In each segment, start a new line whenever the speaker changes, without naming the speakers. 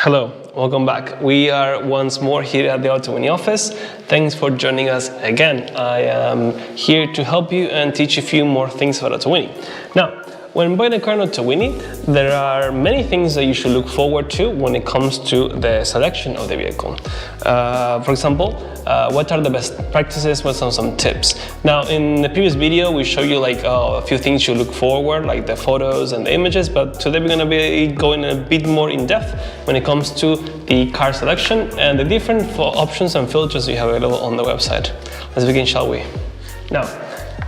Hello, welcome back. We are once more here at the Autowini office. Thanks for joining us again. I am here to help you and teach you a few more things about Autowini. Now, when buying a car on Autowini, there are many things that you should look forward to when it comes to the selection of the vehicle. For example, what are the best practices? What are some tips? Now, in the previous video, we showed you a few things you look forward, like the photos and the images, but today we're going to be going a bit more in depth when it comes to the car selection and the different options and filters you have available on the website. Let's begin, shall we? Now,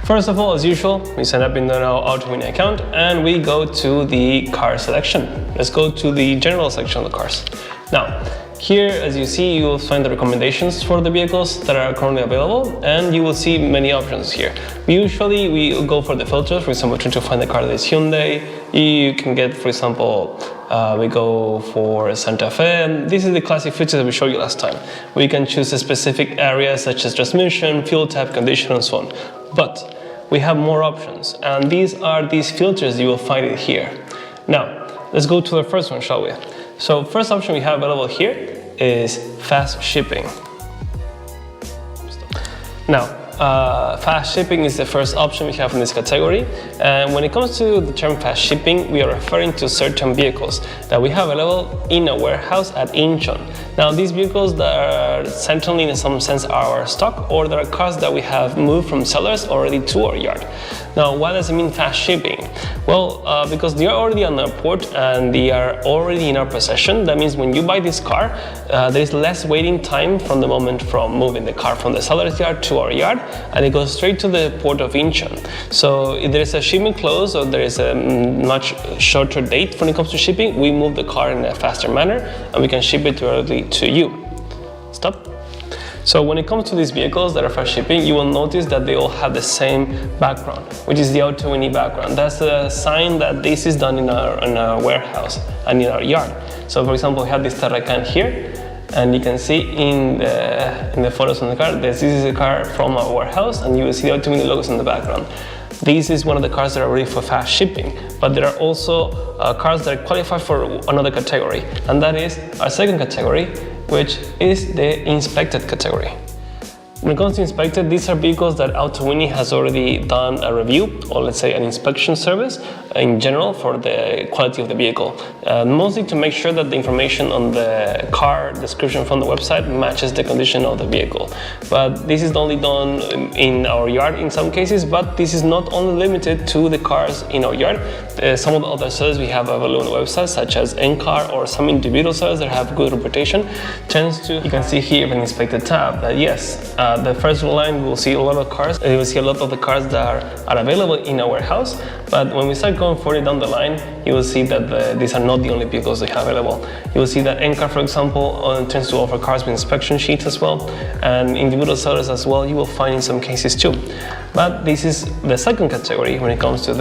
first of all, as usual, we sign up in our Autowini account and we go to the car selection. Let's go to the general section of the cars. Now, here, as you see, you will find the recommendations for the vehicles that are currently available, and you will see many options here. Usually, we go for the filters. For example, trying to find a car that is Hyundai. You can get, for example, we go for Santa Fe, and this is the classic features that we showed you last time. We can choose a specific area such as transmission, fuel type, condition, and so on. But we have more options, and these are these filters you will find it here. Now, let's go to the first one, shall we? So, first option we have available here is fast shipping. Now, fast shipping is the first option we have in this category, and when it comes to the term fast shipping, we are referring to certain vehicles that we have available in a warehouse at Incheon. Now, these vehicles that are certainly in some sense our stock, or there are cars that we have moved from sellers already to our yard. Now, what does it mean fast shipping? Well, because they are already on our port and they are already in our possession, that means when you buy this car, there is less waiting time from the moment from moving the car from the seller's yard to our yard, and it goes straight to the port of Incheon. So if there is a shipment close or there is a much shorter date when it comes to shipping, we move the car in a faster manner and we can ship it directly to you. Stop. So when it comes to these vehicles that are fast shipping, you will notice that they all have the same background, which is the Autowini background. That's a sign that this is done in our warehouse and in our yard. So for example, we have this Terracan here, and you can see in the photos on the car, this is a car from our warehouse, and you will see the Autowini logos in the background. This is one of the cars that are ready for fast shipping, but there are also cars that qualify for another category, and that is our second category, which is the inspected category. When it comes to inspected, these are vehicles that Autowini has already done a review, or let's say an inspection service in general for the quality of the vehicle. Mostly to make sure that the information on the car description from the website matches the condition of the vehicle. But this is only done in our yard in some cases, but this is not only limited to the cars in our yard. Some of the other sellers we have available on the website, such as N-Car or some individual sellers that have good reputation, you can see here in the inspected tab that yes, the first line we will see a lot of cars. You will see a lot of the cars that are available in our warehouse. But when we start going further down the line, you will see that these are not the only vehicles they have available. You will see that N-Car, for example, tends to offer cars with inspection sheets as well, and individual sellers as well. You will find in some cases too. But this is the second category when it comes to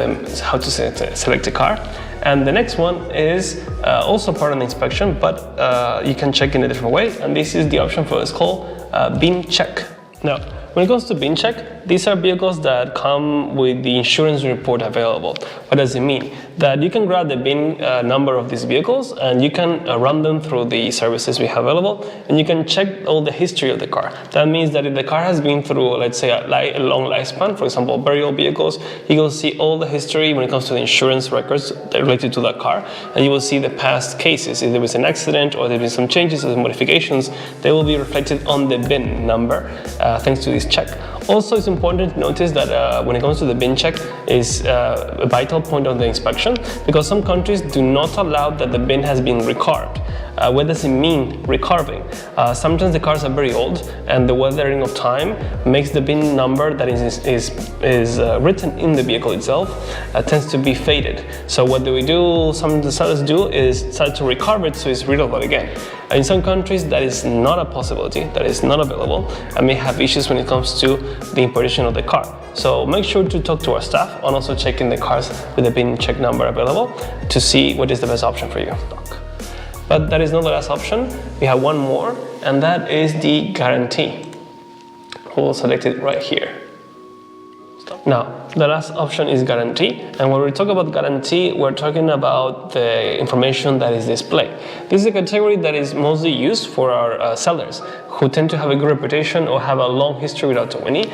how to select a car. And the next one is also part of the inspection, but you can check in a different way. And this is the option for it's called Vin Check. Now, when it comes to Vin Check, these are vehicles that come with the insurance report available. What does it mean? That you can grab the VIN number of these vehicles and you can run them through the services we have available, and you can check all the history of the car. That means that if the car has been through, let's say, a long lifespan, for example, very old vehicles, you will see all the history when it comes to the insurance records related to that car, and you will see the past cases. If there was an accident or there have been some changes or modifications, they will be reflected on the VIN number thanks to this check. Also, it's important to notice that when it comes to the Vin Check, is a vital point of the inspection, because some countries do not allow that the VIN has been recarved. What does it mean, recarving? Sometimes the cars are very old, and the weathering of time makes the VIN number that is written in the vehicle itself tends to be faded. So what do we do? Some of the sellers do is start to recarve it so it's readable again. In some countries, that is not a possibility, that is not available, and may have issues when it comes to the importation of the car. So make sure to talk to our staff and also check in the cars with the Vin Check number available to see what is the best option for you. But that is not the last option. We have one more, and that is the guarantee. We'll select it right here. Now, The last option is guarantee, and when we talk about guarantee, we're talking about the information that is displayed. This is a category that is mostly used for our sellers who tend to have a good reputation or have a long history with Autowini.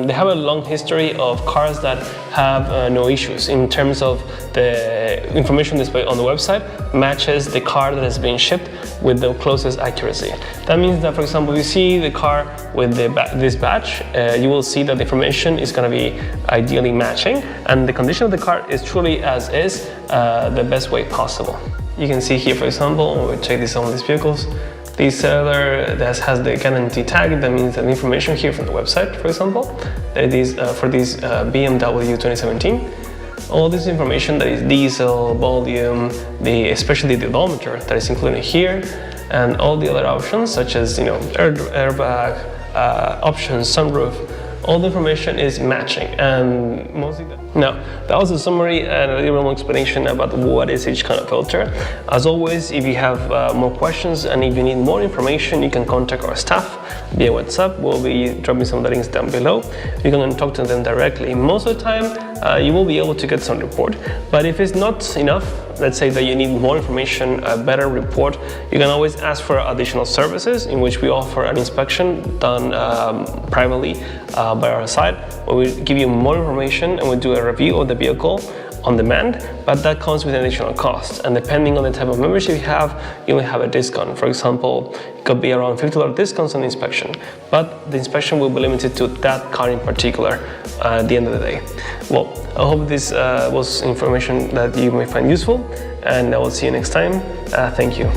They have a long history of cars that have no issues in terms of the information displayed on the website matches the car that has been shipped with the closest accuracy. That means that, for example, you see the car with this badge, you will see that the information is going to be ideally matching, and the condition of the car is truly as is, the best way possible. You can see here, for example, when we check this on these vehicles, the seller that has the guarantee tag. That means that information here from the website, for example, that it is for this BMW 2017. All this information that is diesel, volume, especially the odometer that is included here, and all the other options such as airbag, options, sunroof. All the information is matching, and mostly now that was a summary and a little more explanation about what is each kind of filter. As always, if you have more questions and if you need more information, you can contact our staff via WhatsApp. We'll be dropping some of the links down below. You can talk to them directly. Most of the time, you will be able to get some report, but if it's not enough, let's say that you need more information, a better report, you can always ask for additional services in which we offer an inspection done privately by our side, where we give you more information and we do a review of the vehicle on demand, but that comes with an additional cost. And depending on the type of membership you have, you will have a discount. For example, it could be around $50 discounts on the inspection, but the inspection will be limited to that car in particular at the end of the day. Well, I hope this was information that you may find useful, and I will see you next time. Thank you.